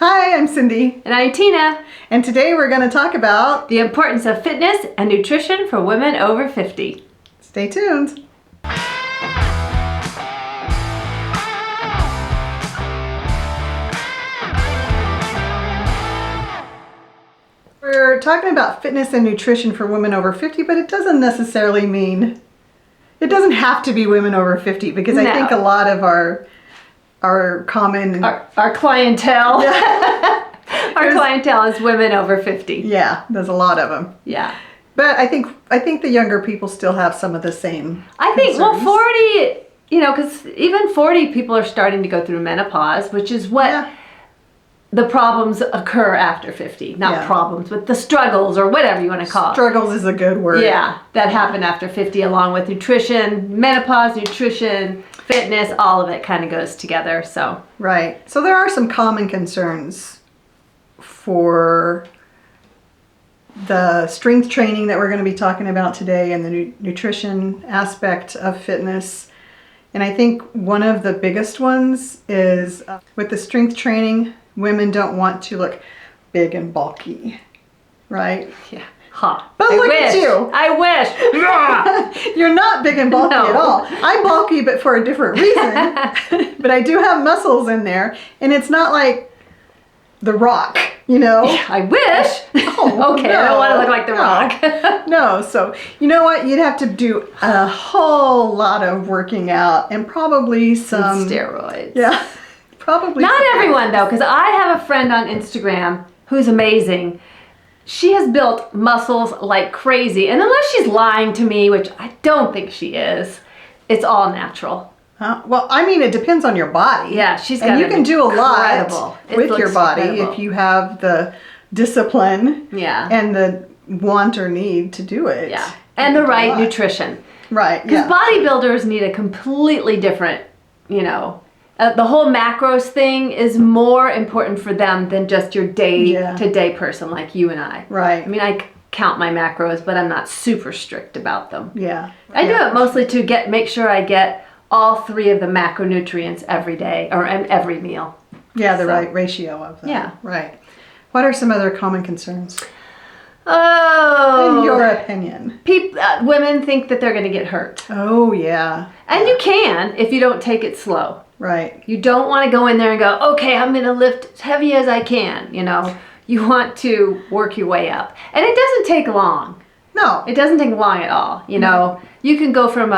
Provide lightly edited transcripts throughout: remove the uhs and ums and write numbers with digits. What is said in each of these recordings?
Hi, I'm Cindy. And I'm Tina. And today we're going to talk about the importance of fitness and nutrition for women over 50. Stay tuned. We're talking about fitness and nutrition for women over 50, but it doesn't necessarily mean, it doesn't have to be women over 50, because I think a lot of our common... Our clientele. Yeah. Our clientele is women over 50. Yeah, there's a lot of them. Yeah. But I think the younger people still have some of the same concerns. Well, 40, Yeah. because even 40 people are starting to go through menopause, which is what the problems occur after 50. Not problems, but the struggles, or whatever you want to call it. Struggles is a good word. Yeah, that happen after 50, along with nutrition, menopause, nutrition, fitness, all of it kind of goes together. So Right. So there are some common concerns for the strength training that we're going to be talking about today, and the nutrition aspect of fitness. And I think one of the biggest ones is with the strength training, women don't want to look big and bulky, right? yeah. Huh. But look at you. I wish. You're not big and bulky at all. I'm bulky, but for a different reason. But I do have muscles in there, and it's not like The Rock, you know? I wish. Oh, okay, no, I don't want to look like The Rock. No, so you know what? You'd have to do a whole lot of working out and probably some steroids. Yeah, probably. Not everyone though, because I have a friend on Instagram who's amazing. She has built muscles like crazy, and unless she's lying to me, which I don't think she is, it's all natural. Well, I mean, it depends on your body. Yeah, she's got and you can do a lot It with your looks body incredible. if you have the discipline and the want or need to do it. Yeah, and the right nutrition. Right. Because bodybuilders need a completely different, the whole macros thing is more important for them than just your day-to-day person like you and I. Right. I mean, I count my macros, but I'm not super strict about them. Yeah. I do it mostly to make sure I get all 3 of the macronutrients every day or every meal. Yeah, the right ratio of them. Yeah. Right. What are some other common concerns? Oh. In your opinion. Women think that they're going to get hurt. Oh, yeah. And you can if you don't take it slow. Right. You don't want to go in there and go, okay, I'm going to lift as heavy as I can, You want to work your way up. And it doesn't take long. No. It doesn't take long at all, You can go from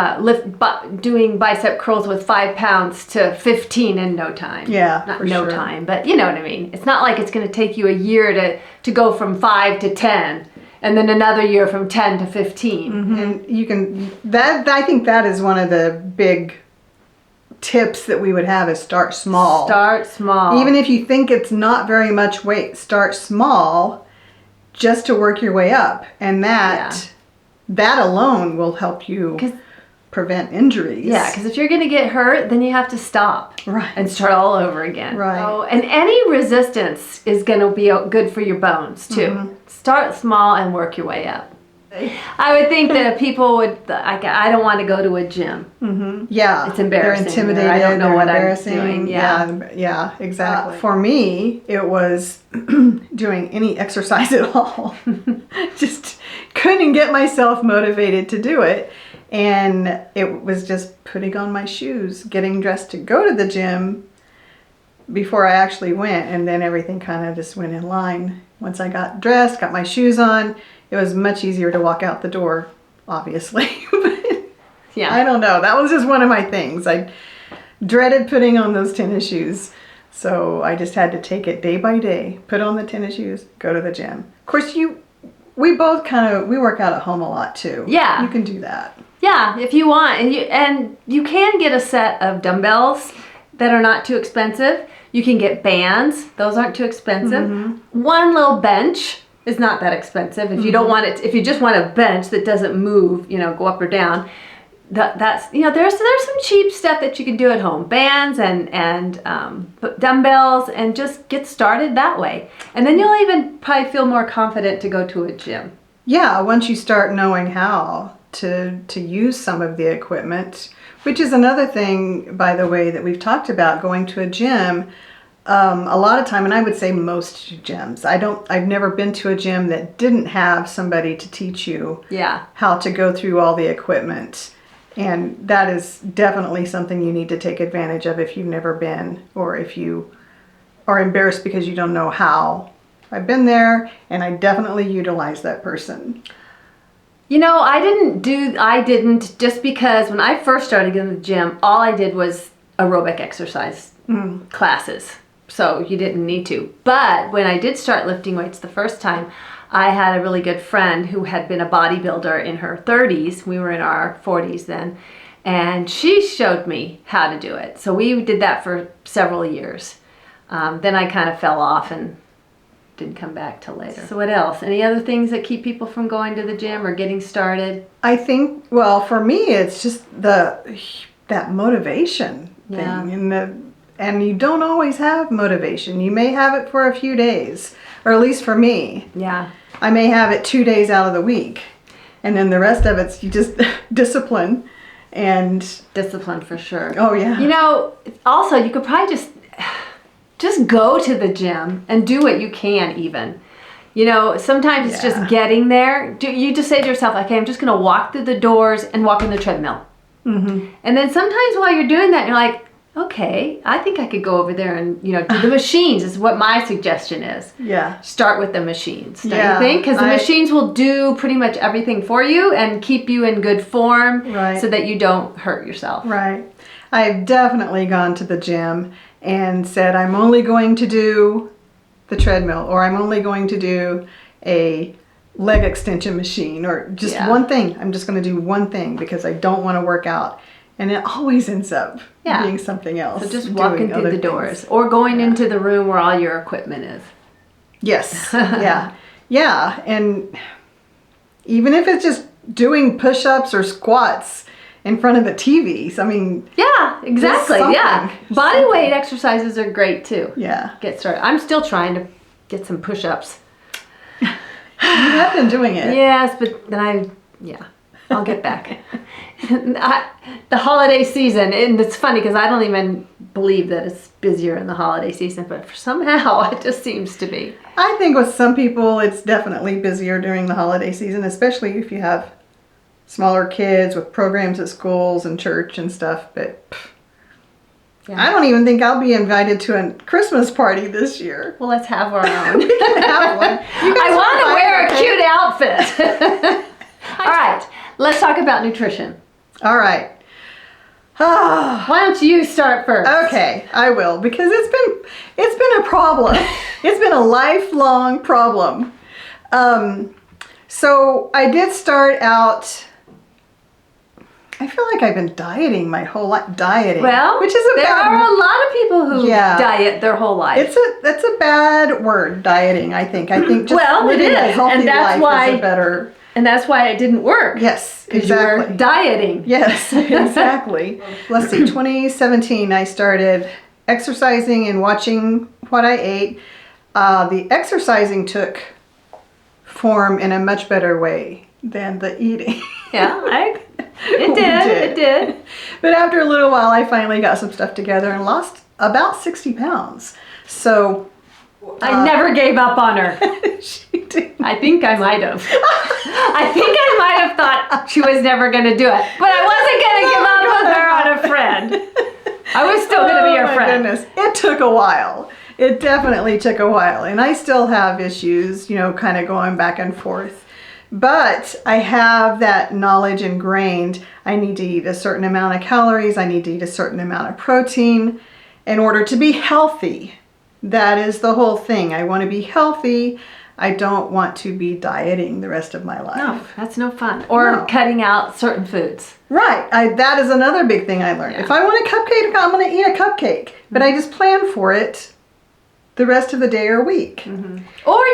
doing bicep curls with 5 pounds to 15 in no time. Yeah, Not no time, but you know what I mean. It's not like it's going to take you a year to go from 5 to 10 and then another year from 10 to 15. Mm-hmm. And you can, I think that is one of the big tips that we would have is start small. Start small. Even if you think it's not very much weight, start small just to work your way up. And that alone will help you prevent injuries. Yeah, because if you're going to get hurt, then you have to stop and start all over again. Right. So, and any resistance is going to be good for your bones too. Mm-hmm. Start small and work your way up. I would think that people would, I don't want to go to a gym. Mm-hmm. Yeah. It's embarrassing. They're intimidated. I don't know what I'm doing. doing. Yeah, exactly. For me, it was doing any exercise at all. Just couldn't get myself motivated to do it. And it was just putting on my shoes, getting dressed to go to the gym before I actually went. And then everything kind of just went in line. Once I got dressed, got my shoes on, it was much easier to walk out the door, obviously. Yeah. I don't know. That was just one of my things. I dreaded putting on those tennis shoes. So I just had to take it day by day, put on the tennis shoes, go to the gym. Of course, we both we work out at home a lot too. Yeah. You can do that. Yeah, if you want. And you can get a set of dumbbells that are not too expensive. You can get bands. Those aren't too expensive. Mm-hmm. One little bench is not that expensive. If you don't want it, if you just want a bench that doesn't move, go up or down, that's there's some cheap stuff that you can do at home, bands and dumbbells, and just get started that way. And then you'll even probably feel more confident to go to a gym. Yeah, once you start knowing how to use some of the equipment, which is another thing, by the way, that we've talked about, going to a gym. a lot of time, and I would say most gyms, I've never been to a gym that didn't have somebody to teach you how to go through all the equipment. And that is definitely something you need to take advantage of if you've never been, or if you are embarrassed because you don't know how. I've been there, and I definitely utilize that person. You know, I didn't just because when I first started going to the gym, all I did was aerobic exercise classes. So you didn't need to. But when I did start lifting weights the first time, I had a really good friend who had been a bodybuilder in her 30s. We were in our 40s then. And she showed me how to do it. So we did that for several years. Then I kind of fell off and didn't come back till later. So what else? Any other things that keep people from going to the gym or getting started? I think, well, for me, it's just that motivation thing. And you don't always have motivation. You may have it for a few days, or at least for me. Yeah. I may have it 2 days out of the week. And then the rest of it's you just discipline. And discipline for sure. Oh, yeah. You know, also you could probably just go to the gym and do what you can even. You know, sometimes it's just getting there. You just say to yourself, okay, I'm just going to walk through the doors and walk in the treadmill. Mm-hmm. And then sometimes while you're doing that, you're like, okay, I think I could go over there and, do the machines is what my suggestion is. Yeah. Start with the machines, don't you think? Because the machines will do pretty much everything for you and keep you in good form so that you don't hurt yourself. Right. I've definitely gone to the gym and said, I'm only going to do the treadmill, or I'm only going to do a leg extension machine, or just one thing. I'm just going to do one thing because I don't want to work out. And it always ends up being something else. So just walking through the doors or going into the room where all your equipment is. Yes. Yeah. And even if it's just doing push-ups or squats in front of the TVs, I mean. Yeah, exactly. Yeah. Body weight exercises are great too. Yeah. Get started. I'm still trying to get some push-ups. You have been doing it. Yes, but then I'll get back. The holiday season, and it's funny because I don't even believe that it's busier in the holiday season, but somehow it just seems to be. I think with some people it's definitely busier during the holiday season, especially if you have smaller kids with programs at schools and church and stuff, but I don't even think I'll be invited to a Christmas party this year. Well, let's have our own. We can have one. I want to wear a cute outfit. All right, let's talk about nutrition. All right. Why don't you start first? Okay, I will, because it's been a problem. It's been a lifelong problem. So I did start out. I feel like I've been dieting my whole life. Well, which is there are a lot of people who diet their whole life. That's a bad word, dieting. I think just living a healthy life is a better. And that's why it didn't work. Yes, exactly. You were dieting. Yes, exactly. Let's see, 2017 I started exercising and watching what I ate. The exercising took form in a much better way than the eating. Yeah, it did. But after a little while, I finally got some stuff together and lost about 60 pounds. So I never gave up on her. She did. I think I might have. I think I might have thought she was never going to do it. But I wasn't going to give up on her on a friend. I was still going to be her friend. Goodness. It took a while. It definitely took a while. And I still have issues, kind of going back and forth. But I have that knowledge ingrained. I need to eat a certain amount of calories. I need to eat a certain amount of protein in order to be healthy. That is the whole thing. I want to be healthy. I don't want to be dieting the rest of my life. No, that's no fun. Or cutting out certain foods. Right. That is another big thing I learned. Yeah. If I want a cupcake, I'm going to eat a cupcake. Mm-hmm. But I just plan for it the rest of the day or week. Mm-hmm. Or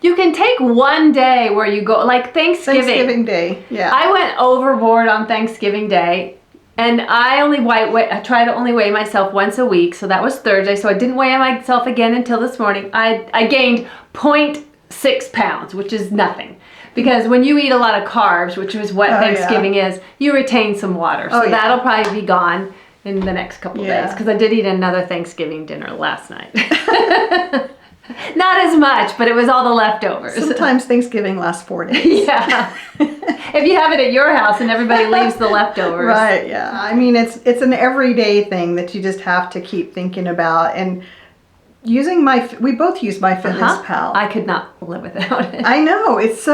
you can take one day where you go, like Thanksgiving. Thanksgiving Day, yeah. I went overboard on Thanksgiving Day. And I try to only weigh myself once a week. So that was Thursday. So I didn't weigh myself again until this morning. I gained 0.6 pounds, which is nothing. Because when you eat a lot of carbs, which is what Thanksgiving is, you retain some water. So that'll probably be gone in the next couple days, because I did eat another Thanksgiving dinner last night. Not as much, but it was all the leftovers. Sometimes Thanksgiving lasts 4 days. Yeah. If you have it at your house and everybody leaves the leftovers. Right, yeah. I mean, it's an everyday thing that you just have to keep thinking about. And using we both use MyFitnessPal. I could not live without it. I know. It's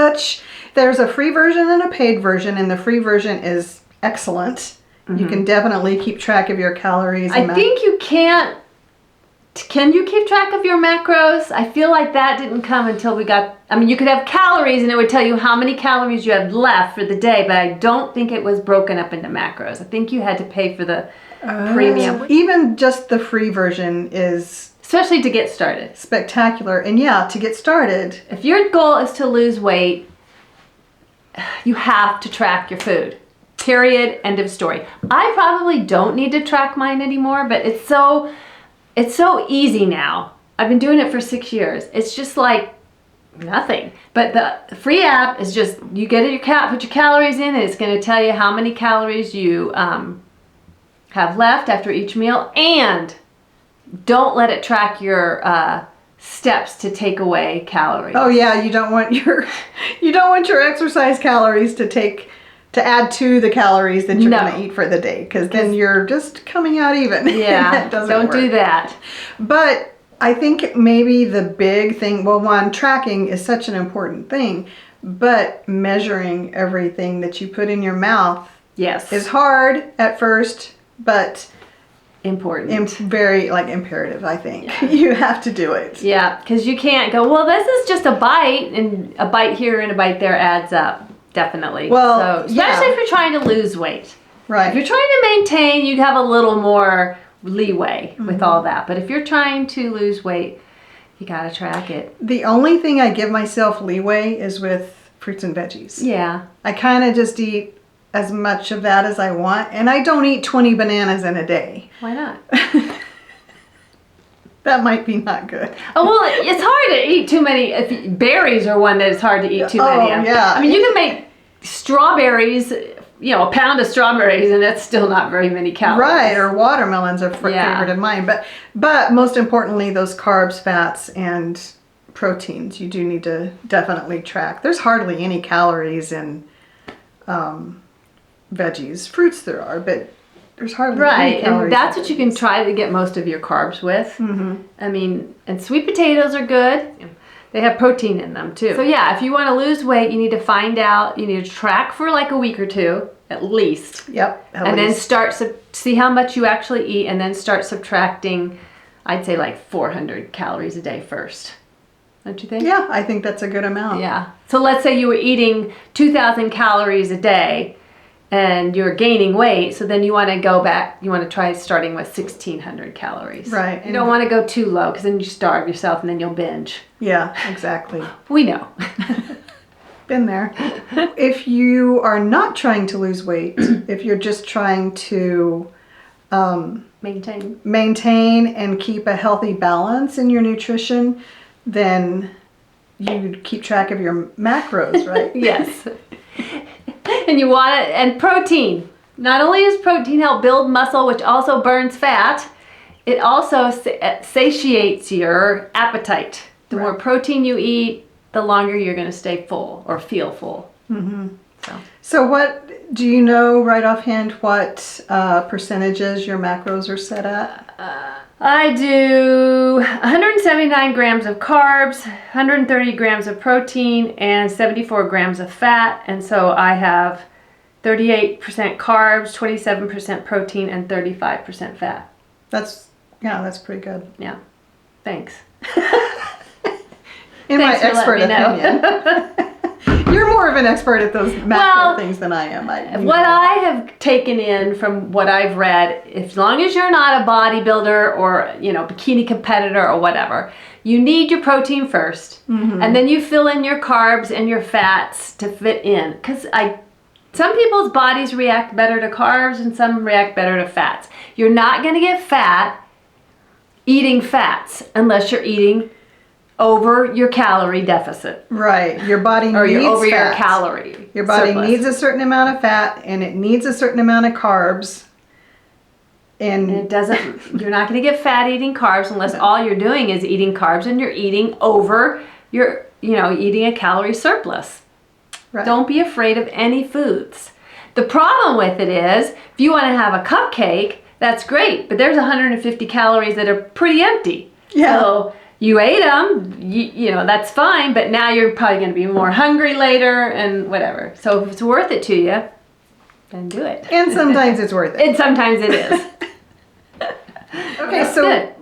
there's a free version and a paid version, and the free version is excellent. Mm-hmm. You can definitely keep track of your calories. I think you can't. Can you keep track of your macros? I feel like that didn't come until you could have calories and it would tell you how many calories you had left for the day, but I don't think it was broken up into macros. I think you had to pay for the premium. Even just the free version is... Especially to get started. Spectacular. And yeah, to get started. If your goal is to lose weight, you have to track your food. Period. End of story. I probably don't need to track mine anymore, but it's so easy now. I've been doing it for 6 years. It's just like nothing. But the free app is just, you get it, put your calories in, and it's going to tell you how many calories you have left after each meal. And don't let it track your steps to take away calories. Oh yeah, you don't want your exercise calories to add to the calories that you're going to eat for the day, because then you're just coming out even. Yeah, don't do that. But I think maybe the big thing, well, one, tracking is such an important thing, but measuring everything that you put in your mouth is hard at first, but important. Very imperative, I think. Yeah. You have to do it. Yeah, because you can't go, well, this is just a bite, and a bite here and a bite there adds up. Definitely. Well, especially if you're trying to lose weight. Right. If you're trying to maintain, you have a little more leeway with all that. But if you're trying to lose weight, you got to track it. The only thing I give myself leeway is with fruits and veggies. Yeah. I kind of just eat as much of that as I want, and I don't eat 20 bananas in a day. Why not? That might be not good. Oh, well, it's hard to eat too many. Berries are one that it's hard to eat too many of. Yeah. I mean, you can make strawberries, a pound of strawberries, and that's still not very many calories. Right, or watermelons are favorite of mine. But most importantly, those carbs, fats, and proteins, you do need to definitely track. There's hardly any calories in veggies. Fruits there are, but there's hardly any calories. And that's what you can try to get most of your carbs with. Mm-hmm. I mean, and sweet potatoes are good. They have protein in them too. So yeah, if you want to lose weight, you need to you need to track for a week or two, at least. Yep. Then see how much you actually eat, and then start subtracting, I'd say 400 calories a day first. Don't you think? Yeah, I think that's a good amount. Yeah. So let's say you were eating 2,000 calories a day, and you're gaining weight, so then you want to go back, you want to try starting with 1,600 calories. Right. You don't want to go too low, because then you starve yourself and then you'll binge. Yeah, exactly. We know. Been there. If you are not trying to lose weight, if you're just trying to maintain and keep a healthy balance in your nutrition, then you keep track of your macros, right? Yes. And you want it, and protein. Not only does protein help build muscle, which also burns fat, it also satiates your appetite. The more protein you eat, the longer you're going to stay full or feel full. Mm-hmm. So what, do you know right offhand what percentages your macros are set at? I do 179 grams of carbs, 130 grams of protein, and 74 grams of fat. And so I have 38% carbs, 27% protein, and 35% fat. That's pretty good. Yeah. Thanks. In my expert opinion. You're more of an expert at those macro things than I am. What I have taken in from what I've read, as long as you're not a bodybuilder or bikini competitor or whatever, you need your protein first, and then you fill in your carbs and your fats to fit in. Because some people's bodies react better to carbs and some react better to fats. You're not going to get fat eating fats unless you're eating over your calorie deficit. Right. Your body needs over fat. Your calorie. Your body surplus. needs a certain amount of fat and it needs a certain amount of carbs And it doesn't, you're not going to get fat eating carbs unless all you're doing is eating carbs and you're eating over, eating a calorie surplus. Right. Don't be afraid of any foods. The problem with it is, if you want to have a cupcake, that's great, but there's 150 calories that are pretty empty. Yeah. So you ate them, that's fine, but now you're probably going to be more hungry later and whatever. So if it's worth it to you, then do it. And sometimes it's worth it. And sometimes it is. Okay, so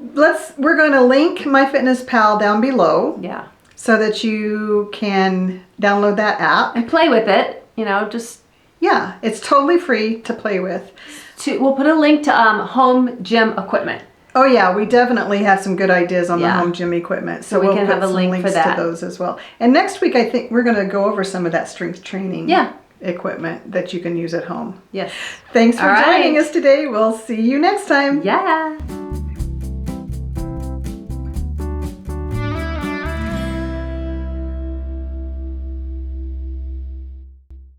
we're going to link MyFitnessPal down below. Yeah. So that you can download that app. And play with it, Yeah, it's totally free to play with. We'll put a link to home gym equipment. Oh yeah, we definitely have some good ideas on the home gym equipment. So we we'll can put have a some link links for that. to those as well. And next week I think we're going to go over some of that strength training equipment that you can use at home. Yes. Thanks for All right. joining us today. We'll see you next time. Yeah.